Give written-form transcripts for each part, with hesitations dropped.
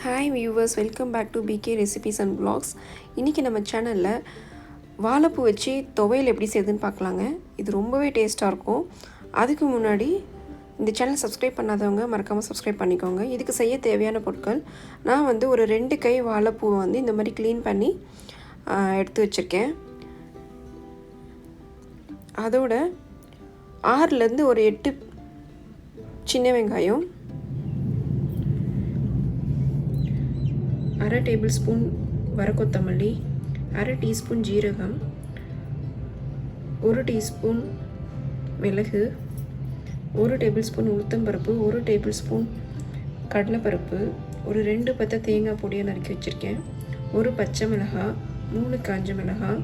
Hi viewers, welcome back to PK recipes and vlogs. இன்றைக்கி நம்ம சேனலில் வாழைப்பூ வச்சு துவையல் எப்படி செய்யுதுன்னு பார்க்கலாங்க. இது ரொம்பவே டேஸ்ட்டாக இருக்கும். அதுக்கு முன்னாடி இந்த சேனல் சப்ஸ்கிரைப் பண்ணாதவங்க மறக்காமல் சப்ஸ்கிரைப் பண்ணிக்கோங்க. இதுக்கு செய்ய தேவையான பொருட்கள், நான் வந்து ஒரு 2 கை வாழைப்பூவை வந்து இந்த மாதிரி க்ளீன் பண்ணி எடுத்து வச்சுருக்கேன். அதோட 6லேருந்து ஒரு 8 சின்ன வெங்காயம், 1/2 டேபிள் ஸ்பூன் வரக்கொத்தமல்லி, 1/2 டீஸ்பூன் ஜீரகம், 1 டீஸ்பூன் மிளகு, 1 டேபிள் ஸ்பூன் உளுத்தம்பருப்பு, 1 டேபிள் ஸ்பூன் கடலைப்பருப்பு, ஒரு 2 பத்தை தேங்காய் பொடியை நறுக்கி வச்சுருக்கேன், 1 பச்சை மிளகாய், 3 காஞ்ச மிளகாய்,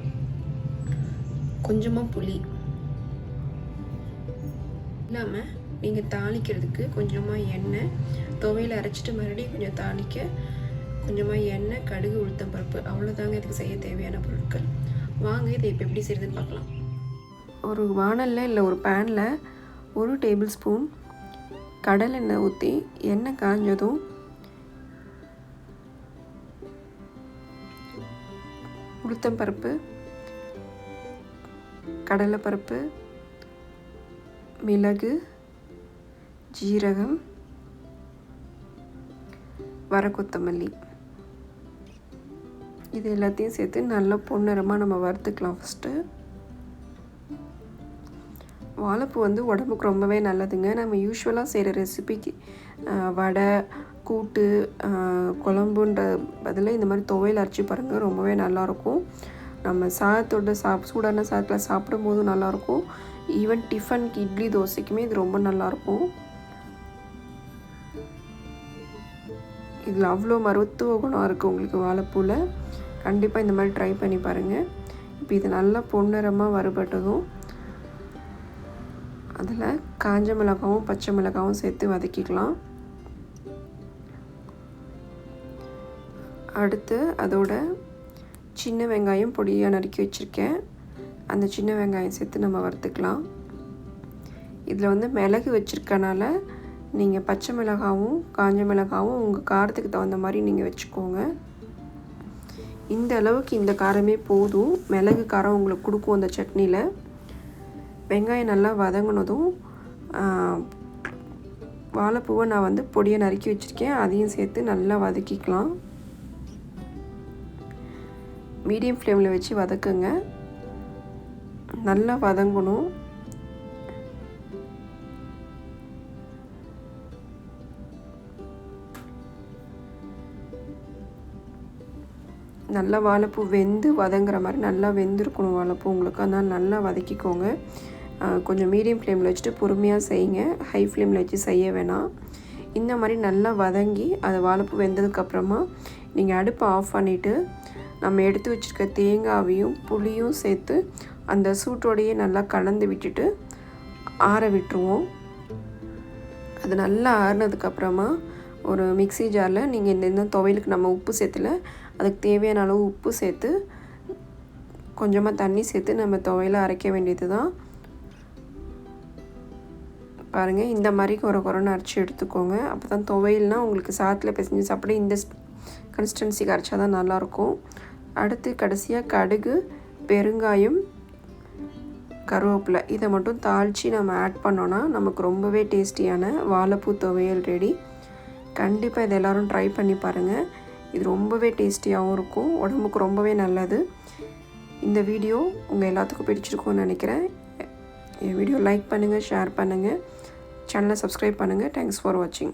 கொஞ்சமாக புளி. இல்லாமல் நீங்கள் தாளிக்கிறதுக்கு கொஞ்சமாக எண்ணெய், துவையில் அரைச்சிட்டு மறுபடியும் கொஞ்சம் தாளிக்க கொஞ்சமாக எண்ணெய், கடுகு, உளுத்தம்பருப்பு, அவ்வளோதாங்க இதுக்கு செய்ய தேவையான பொருட்கள். வாங்க இதை இப்போ எப்படி செய்யுதுன்னு பார்க்கலாம். ஒரு வாணலில் இல்லை ஒரு பேனில் 1 டேபிள் ஸ்பூன் கடலை எண்ணெய் ஊற்றி எண்ணெய் காஞ்சதும் உளுத்தம்பருப்பு, கடலைப்பருப்பு, மிளகு, ஜீரகம், வரக்கொத்தமல்லி, இது எல்லாத்தையும் சேர்த்து நல்லா பொன்னிறமாக நம்ம வறுத்துக்கலாம். ஃபஸ்ட்டு வாழைப்பூ வந்து உடம்புக்கு ரொம்பவே நல்லதுங்க. நம்ம யூஸ்வலாக செய்கிற ரெசிபிக்கு வடை, கூட்டு, குழம்புன்ற பதில் இந்த மாதிரி துவையல் அரைச்சி பாருங்கள், ரொம்பவே நல்லாயிருக்கும். நம்ம சாதத்தோட சூடான சாதத்தில் சாப்பிடும் போதும் நல்லாயிருக்கும். ஈவன் டிஃபனுக்கு, இட்லி, தோசைக்குமே இது ரொம்ப நல்லாயிருக்கும். இதில் அவ்வளோ மருத்துவ குணம் இருக்குது உங்களுக்கு வாழைப்பூவில். கண்டிப்பாக இந்த மாதிரி ட்ரை பண்ணி பாருங்கள். இப்போ இது நல்லா பொன்னிறமாக வறுபட்டதும் அதில் காஞ்ச மிளகாவும் பச்சை மிளகாவும் சேர்த்து வதக்கிக்கலாம். அடுத்து அதோட சின்ன வெங்காயம் பொடியாக நறுக்கி வச்சுருக்கேன், அந்த சின்ன வெங்காயம் சேர்த்து நம்ம வறுத்துக்கலாம். இதில் வந்து மிளகு வச்சுருக்கனால நீங்கள் பச்சை மிளகாவும் காஞ்ச மிளகாவும் உங்கள் காரத்துக்கு தகுந்த மாதிரி நீங்கள் வச்சுக்கோங்க. இந்த அளவுக்கு இந்த காரமே போதும். மிளகு காரம் உங்களுக்கு கொடுக்கும் அந்த சட்னியில். வெங்காயம் நல்லா வதங்கினதும் வாழைப்பூவை நான் வந்து பொடியை நறுக்கி வச்சுருக்கேன், அதையும் சேர்த்து நல்லா வதக்கிக்கலாம். மீடியம் ஃப்ளேமில் வச்சு வதக்குங்க, நல்லா வதங்கணும். நல்லா வாழைப்பூ வெந்து வதங்குற மாதிரி நல்லா வெந்திருக்கணும் வாழைப்பூ உங்களுக்கு. அதனால் நல்லா வதக்கிக்கோங்க. கொஞ்சம் மீடியம் ஃப்ளேமில் வச்சுட்டு பொறுமையாக செய்யுங்க, ஹை ஃப்ளேமில் வச்சு செய்ய வேணாம். இந்த மாதிரி நல்லா வதங்கி அது வாழைப்பூ வெந்ததுக்கப்புறமா நீங்கள் அடுப்பை ஆஃப் பண்ணிவிட்டு நம்ம எடுத்து வச்சுருக்க தேங்காவையும் புளியும் சேர்த்து அந்த சூட்டோடையே நல்லா கலந்து விட்டுட்டு ஆற விட்டுருவோம். அது நல்லா ஆறுனதுக்கப்புறமா ஒரு மிக்ஸி ஜாரில் நீங்கள் இந்த துவையலுக்கு நம்ம உப்பு சேர்த்துல, அதுக்கு தேவையான அளவு உப்பு சேர்த்து கொஞ்சமாக தண்ணி சேர்த்து நம்ம துவையில் அரைக்க வேண்டியது தான். பாருங்கள், இந்த மாதிரி கொரன்னு அரைச்சி எடுத்துக்கோங்க. அப்போ தான் துவையல்னால் உங்களுக்கு சாத்தில் பிசைஞ்சு சாப்பிட இந்த கன்சிஸ்டன்சிக்கு அரைச்சா தான் நல்லாயிருக்கும். அடுத்து கடைசியாக கடுகு, பெருங்காயம், கருவேப்பிலை இதை மட்டும் தாளித்து நம்ம ஆட் பண்ணோன்னா நமக்கு ரொம்பவே டேஸ்டியான வாழைப்பூ துவையல் ரெடி. கண்டிப்பாக இதை எல்லோரும் ட்ரை பண்ணி பாருங்கள். இது ரொம்பவே டேஸ்டியாகவும் இருக்கும், உடம்புக்கு ரொம்பவே நல்லது. இந்த வீடியோ உங்கள் எல்லாத்துக்கும் பிடிச்சிருக்கும்னு நினைக்கிறேன். என் வீடியோ லைக் பண்ணுங்கள், ஷேர் பண்ணுங்கள், சேனலை சப்ஸ்கிரைப் பண்ணுங்கள். தேங்க்ஸ் ஃபார் வாட்சிங்.